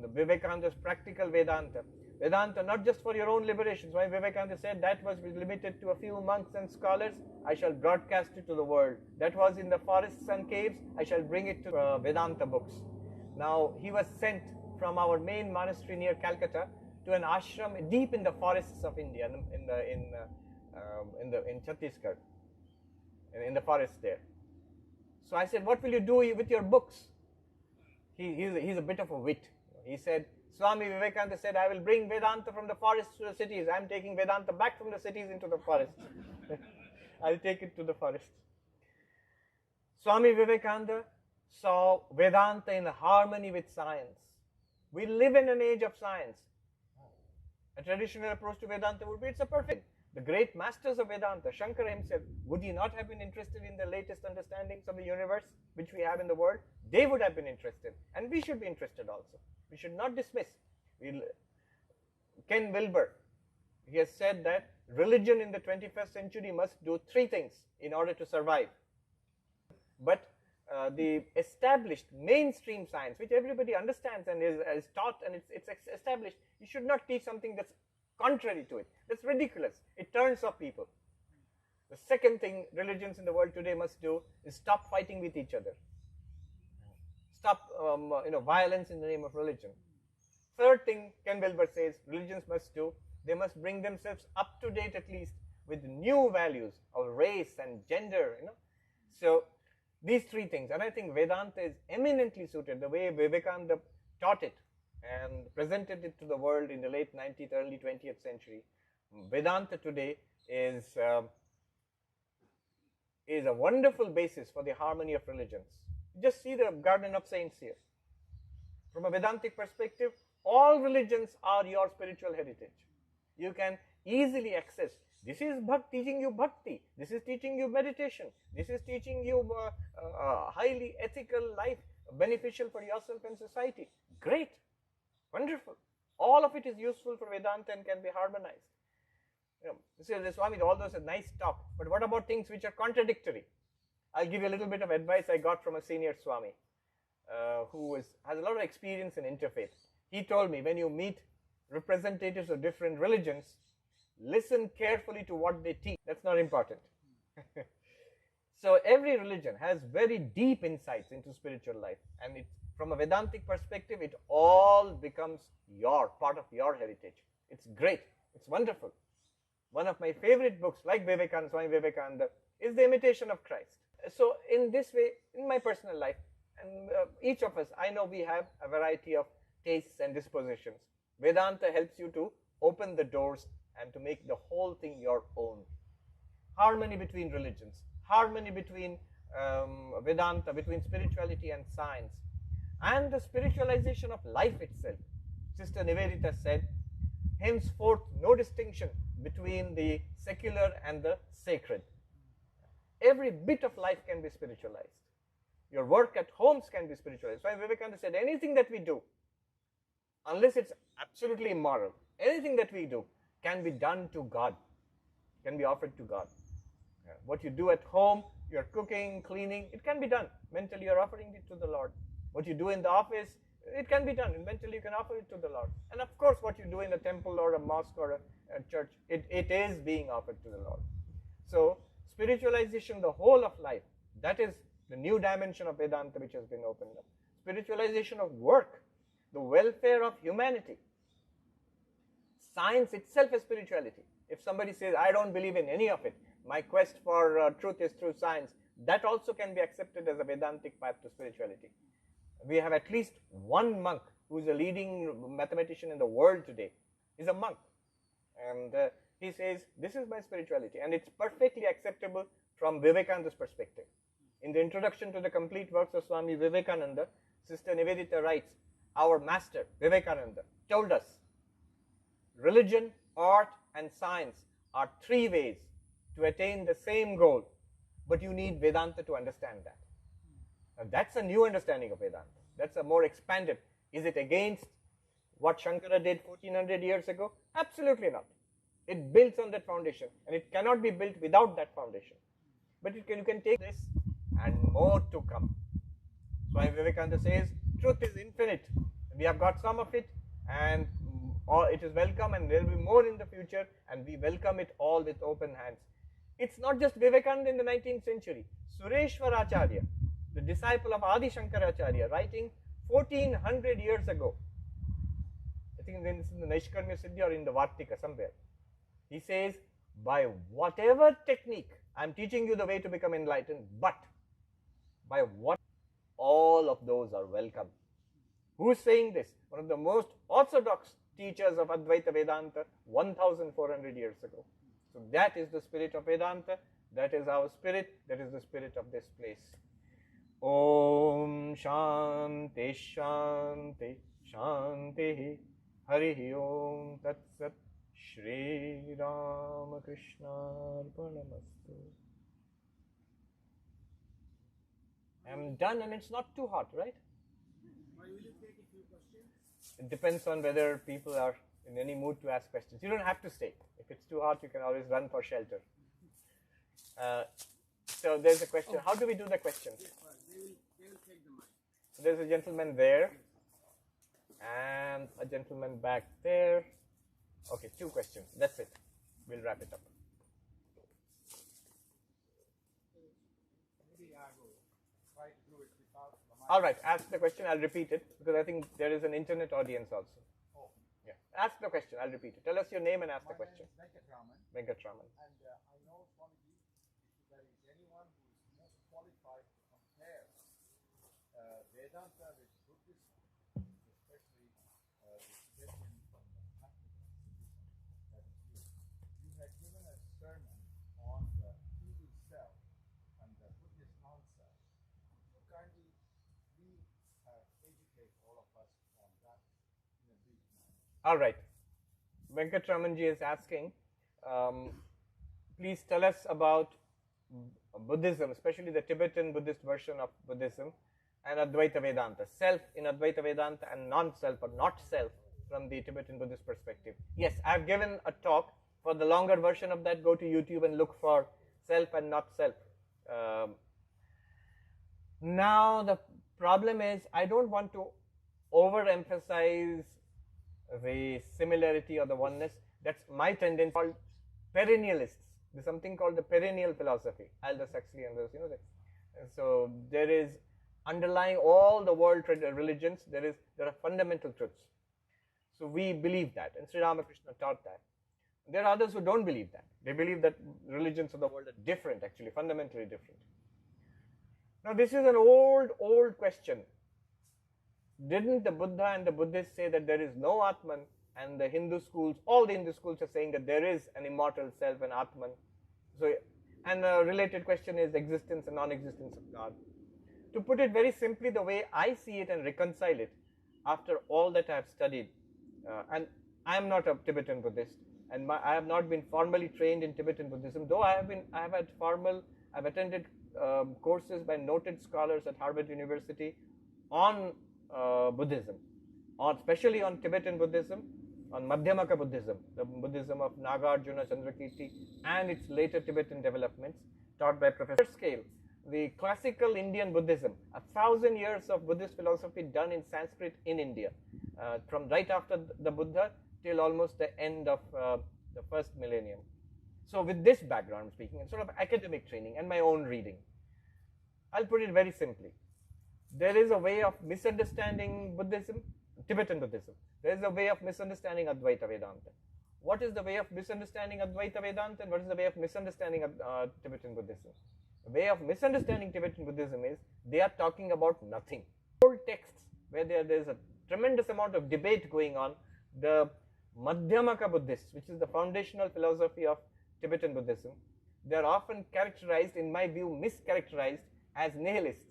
The Vivekananda's practical Vedanta. Vedanta not just for your own liberation. Swami Vivekananda said that was limited to a few monks and scholars. I shall broadcast it to the world. That was in the forests and caves. I shall bring it to Vedanta books. Now he was sent from our main monastery near Calcutta to an ashram deep in the forests of India, in Chhattisgarh, in the forest there. So I said, what will you do with your books? He's a bit of a wit. He said, Swami Vivekananda said, I will bring Vedanta from the forests to the cities. I'm taking Vedanta back from the cities into the forests. I'll take it to the forests. Swami Vivekananda saw Vedanta in harmony with science. We live in an age of science. A traditional approach to Vedanta would be, it's a perfect. The great masters of Vedanta, Shankara himself, would he not have been interested in the latest understandings of the universe which we have in the world? They would have been interested, and we should be interested also. We should not dismiss. Ken Wilber, he has said that religion in the 21st century must do 3 things in order to survive. But the established mainstream science, which everybody understands and is taught and it's established, you should not teach something that's contrary to it. That's ridiculous. It turns off people. The second thing religions in the world today must do is stop fighting with each other. Stop violence in the name of religion. Third thing Ken Wilber says religions must do, they must bring themselves up to date at least with new values of race and gender. So these 3 things, and I think Vedanta is eminently suited the way Vivekananda taught it and presented it to the world in the late 19th, early 20th century. Vedanta today is a wonderful basis for the harmony of religions. Just see the Garden of Saints here. From a Vedantic perspective, all religions are your spiritual heritage. You can easily access. This is teaching you bhakti. This is teaching you meditation. This is teaching you highly ethical life, beneficial for yourself and society. Great. Wonderful. All of it is useful for Vedanta and can be harmonized. The Swami, all those are nice talk, but what about things which are contradictory? I'll give you a little bit of advice I got from a senior Swami who has a lot of experience in interfaith. He told me, when you meet representatives of different religions, listen carefully to what they teach. That's not important. So every religion has very deep insights into spiritual life, and from a Vedantic perspective, it all becomes part of your heritage. It's great. It's wonderful. One of my favorite books, like Swami Vivekananda, is The Imitation of Christ. So in this way, in my personal life, and each of us, I know we have a variety of tastes and dispositions. Vedanta helps you to open the doors and to make the whole thing your own. Harmony between religions, harmony between Vedanta, between spirituality and science, and the spiritualization of life itself. Sister Nivedita said, henceforth no distinction between the secular and the sacred. Every bit of life can be spiritualized. Your work at homes can be spiritualized. Swami Vivekananda said, anything that we do, unless it's absolutely immoral, anything that we do can be done to God, can be offered to God. What you do at home, you're cooking, cleaning, it can be done. Mentally you're offering it to the Lord. What you do in the office, it can be done, and mentally you can offer it to the Lord. And of course what you do in a temple or a mosque or a church, it is being offered to the Lord. So spiritualization, the whole of life, that is the new dimension of Vedanta which has been opened up. Spiritualization of work, the welfare of humanity. Science itself is spirituality. If somebody says, I don't believe in any of it, my quest for truth is through science, that also can be accepted as a Vedantic path to spirituality. We have at least one monk who is a leading mathematician in the world today. He's a monk. And He says, this is my spirituality, and it's perfectly acceptable from Vivekananda's perspective. In the introduction to the complete works of Swami Vivekananda, Sister Nivedita writes, our master, Vivekananda, told us, religion, art, and science are three ways to attain the same goal, but you need Vedanta to understand that. Now, that's a new understanding of Vedanta. That's a more expanded. Is it against what Shankara did 1400 years ago? Absolutely not. It builds on that foundation, and it cannot be built without that foundation. But you can take this and more to come. Swami Vivekananda says, truth is infinite. We have got some of it, and it is welcome, and there will be more in the future, and we welcome it all with open hands. It's not just Vivekananda in the 19th century. Sureshwaracharya, the disciple of Adi Shankaracharya, writing 1400 years ago, I think it's in the Naishkarmya Siddhi or in the Vartika somewhere, he says, by whatever technique, I'm teaching you the way to become enlightened, but by what, all of those are welcome. Who's saying this? One of the most orthodox teachers of Advaita Vedanta 1400 years ago. So that is the spirit of Vedanta, that is our spirit, that is the spirit of this place. Om Shanti Shanti Shanti Hari Om Tat Sat Shri Ramakrishna Arpanamastu. I'm done, and it's not too hot, right? Will you take a few questions? It depends on whether people are in any mood to ask questions. You don't have to stay. If it's too hot, you can always run for shelter. So there's a question. How do we do the questions? Yes, they will take the mic. So there's a gentleman there and a gentleman back there. Okay, 2 questions. That's it. We'll wrap it up. Maybe I will try to do it without the mic. All right, ask the question. I'll repeat it because I think there is an internet audience also. Oh. Yeah. Ask the question. I'll repeat it. Tell us your name and ask the question. My name is Venkatraman. Venkatraman. And I know, Swamiji, if there is anyone who is most qualified to compare Vedanta with Buddhism, especially the Tibetan from the African tradition, that is you. You had given a sermon on the Hindu self and the Buddhist non-self. Could you kindly educate all of us on that in a brief manner? All right. Venkatramanji is asking, please tell us about Buddhism, especially the Tibetan Buddhist version of Buddhism, and Advaita Vedanta, self in Advaita Vedanta and non-self or not self from the Tibetan Buddhist perspective. Yes, I've given a talk. For the longer version of that, go to YouTube and look for self and not self. Now the problem is, I don't want to overemphasize the similarity or the oneness. That's my tendency. Called perennialists. There's something called the perennial philosophy. Aldous Huxley and those, So there is underlying all the world religions. There are fundamental truths. So we believe that, and Sri Ramakrishna taught that. There are others who don't believe that. They believe that religions of the world are different, actually, fundamentally different. Now, this is an old question. Didn't the Buddha and the Buddhists say that there is no Atman, and the Hindu schools, all the Hindu schools are saying that there is an immortal self, an Atman. So, and a related question is existence and non-existence of God. To put it very simply, the way I see it and reconcile it, after all that I have studied, and I am not a Tibetan Buddhist, and I have not been formally trained in Tibetan Buddhism, though I've attended courses by noted scholars at Harvard University on Buddhism, especially on Tibetan Buddhism, on Madhyamaka Buddhism, the Buddhism of Nagarjuna Chandrakirti, and its later Tibetan developments, taught by Professor Scale. The classical Indian Buddhism, 1,000 years of Buddhist philosophy done in Sanskrit in India, from right after the Buddha till almost the end of the first millennium. So with this background speaking, and sort of academic training and my own reading, I'll put it very simply. There is a way of misunderstanding Buddhism, Tibetan Buddhism. There is a way of misunderstanding Advaita Vedanta. What is the way of misunderstanding Advaita Vedanta, and what is the way of misunderstanding Tibetan Buddhism? The way of misunderstanding Tibetan Buddhism is they are talking about nothing. Old texts where there is a tremendous amount of debate going on. The Madhyamaka Buddhists, which is the foundational philosophy of Tibetan Buddhism, they are often characterized, in my view, mischaracterized as nihilists.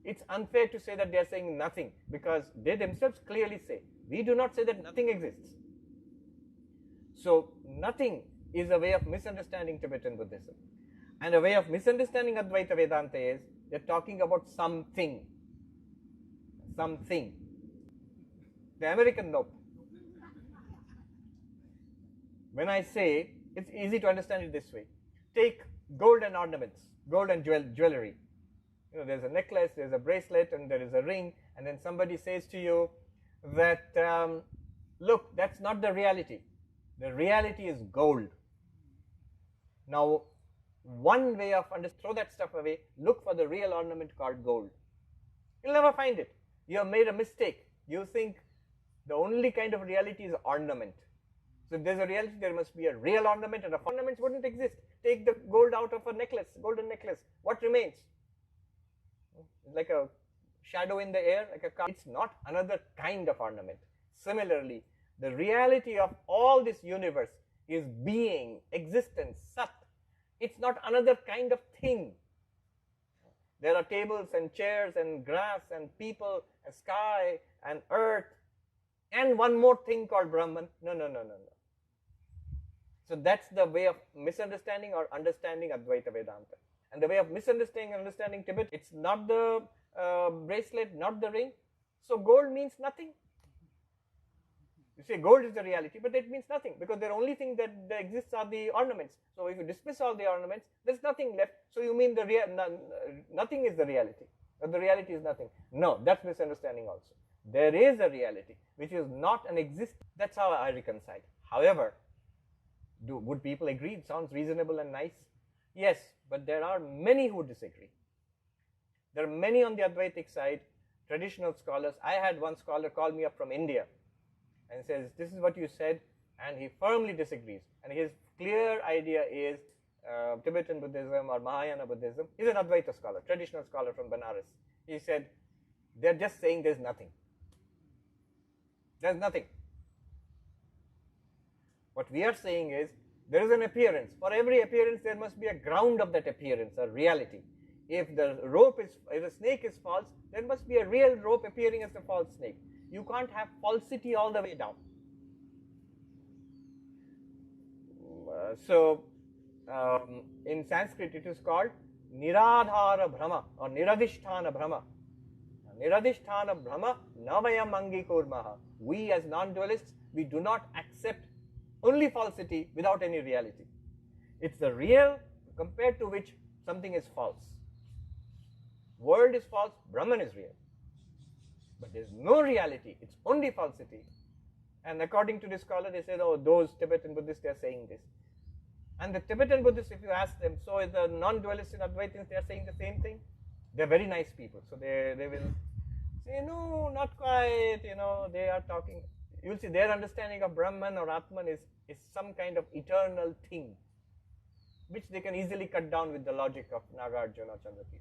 It's unfair to say that they are saying nothing, because they themselves clearly say, we do not say that nothing exists. So nothing is a way of misunderstanding Tibetan Buddhism. And a way of misunderstanding Advaita Vedanta is, they're talking about something. Something. The American nope. When I say, it's easy to understand it this way. Take gold and ornaments, gold and jewelry. You know, there's a necklace, there's a bracelet, and there is a ring, and then somebody says to you that, look, that's not the reality. The reality is gold. Now, one way of throw that stuff away, look for the real ornament called gold. You'll never find it. You have made a mistake. You think the only kind of reality is ornament. So if there's a reality, there must be a real ornament, and ornaments wouldn't exist. Take the gold out of a necklace, golden necklace. What remains? Like a shadow in the air, like a car. It's not another kind of ornament. Similarly, the reality of all this universe is being, existence, sat. It's not another kind of thing. There are tables and chairs and grass and people and sky and earth and one more thing called Brahman. No. So that's the way of misunderstanding or understanding Advaita Vedanta. And the way of misunderstanding and understanding Tibet, it's not the bracelet, not the ring. So gold means nothing. You say gold is the reality, but it means nothing, because the only thing that exists are the ornaments. So if you dismiss all the ornaments, there's nothing left. So you mean nothing is the reality, or the reality is nothing. No, that's misunderstanding also. There is a reality which is not an existence. That's how I reconcile. However, would people agree? It sounds reasonable and nice. Yes, but there are many who disagree. There are many on the Advaitic side, traditional scholars. I had one scholar call me up from India and says, this is what you said, and he firmly disagrees. And his clear idea is Tibetan Buddhism or Mahayana Buddhism. He's an Advaita scholar, traditional scholar from Benares. He said, they're just saying there's nothing. There's nothing. What we are saying is, there is an appearance. For every appearance, there must be a ground of that appearance, a reality. If if the snake is false, there must be a real rope appearing as a false snake. You can't have falsity all the way down. In Sanskrit, it is called Niradhara Brahma or Niradhisthana Brahma. Niradhisthana Brahma Navayam Angikurmaha. We as non-dualists, we do not accept only falsity without any reality. It's the real compared to which something is false. World is false, Brahman is real. But there's no reality, it's only falsity. And according to this scholar, they said, oh, those Tibetan Buddhists, they are saying this. And the Tibetan Buddhists, if you ask them, so is the non-dualists and Advaitins, they are saying the same thing? They're very nice people. So they will say, no, not quite, they are talking. You'll see their understanding of Brahman or Atman is some kind of eternal thing, which they can easily cut down with the logic of Nagarjuna or Chandrakirti.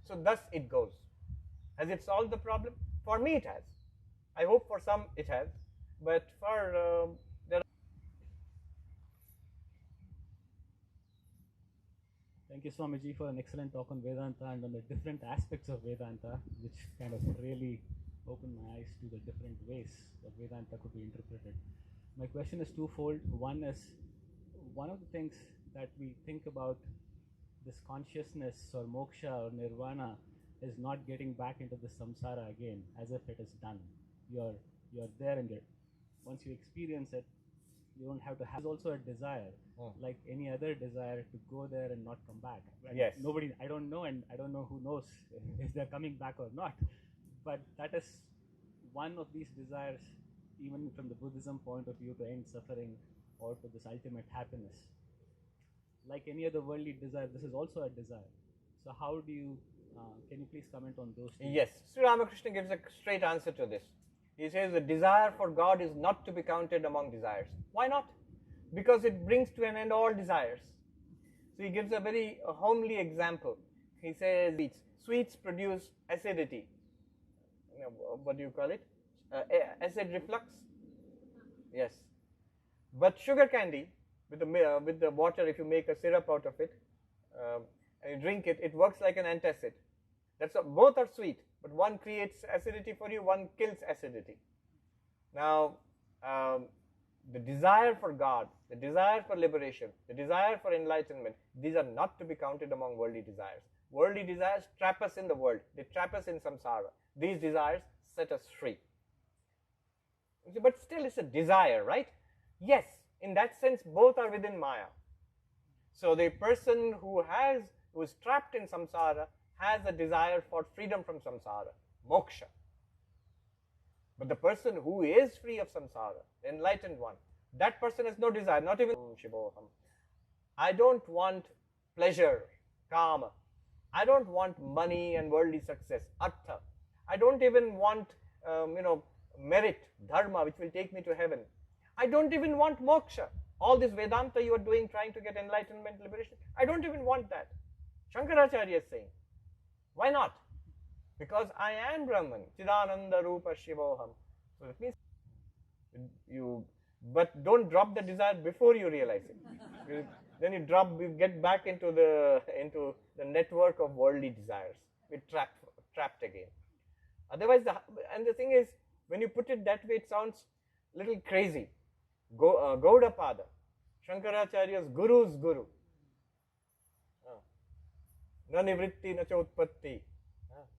So thus it goes. Has it solved the problem? For me it has. I hope for some it has. But for Thank you, Swamiji, for an excellent talk on Vedanta and on the different aspects of Vedanta, which kind of really opened my eyes to the different ways that Vedanta could be interpreted. My question is twofold. One is, one of the things that we think about this consciousness or moksha or nirvana is not getting back into the samsara again, as if it is done. You're there, and once you experience it, you don't have to have. There's also a desire, like any other desire, to go there and not come back. And yes. I don't know, and I don't know who knows if they're coming back or not. But that is one of these desires, even from the Buddhism point of view, to end suffering or to this ultimate happiness. Like any other worldly desire, this is also a desire. So how do you, can you please comment on those two? Yes, Sri Ramakrishna gives a straight answer to this. He says the desire for God is not to be counted among desires. Why not? Because it brings to an end all desires. So he gives a very homely example. He says sweets produce acidity. What do you call it? Acid reflux. Yes. But sugar candy, with the water, if you make a syrup out of it, and you drink it, it works like an antacid. Both are sweet, but one creates acidity for you, one kills acidity. Now, the desire for God, the desire for liberation, the desire for enlightenment, these are not to be counted among worldly desires. Worldly desires trap us in the world. They trap us in samsara. These desires set us free. But still it's a desire, right? Yes, in that sense, both are within Maya. So the person who is trapped in samsara has a desire for freedom from samsara, moksha. But the person who is free of samsara, the enlightened one, that person has no desire, not even Shivoham. I don't want pleasure, kama. I don't want money and worldly success, artha. I don't even want, merit, dharma, which will take me to heaven. I don't even want moksha. All this Vedanta you are doing, trying to get enlightenment, liberation, I don't even want that. Shankaracharya is saying, why not? Because I am Brahman, Chidananda Rupa Shivoham. So it means but don't drop the desire before you realize it. Then you get back into the network of worldly desires. We're trapped again. Otherwise, the thing is, when you put it that way, it sounds a little crazy. Gaudapada, Shankaracharya's guru's guru. Na nivritti na cha utpatti.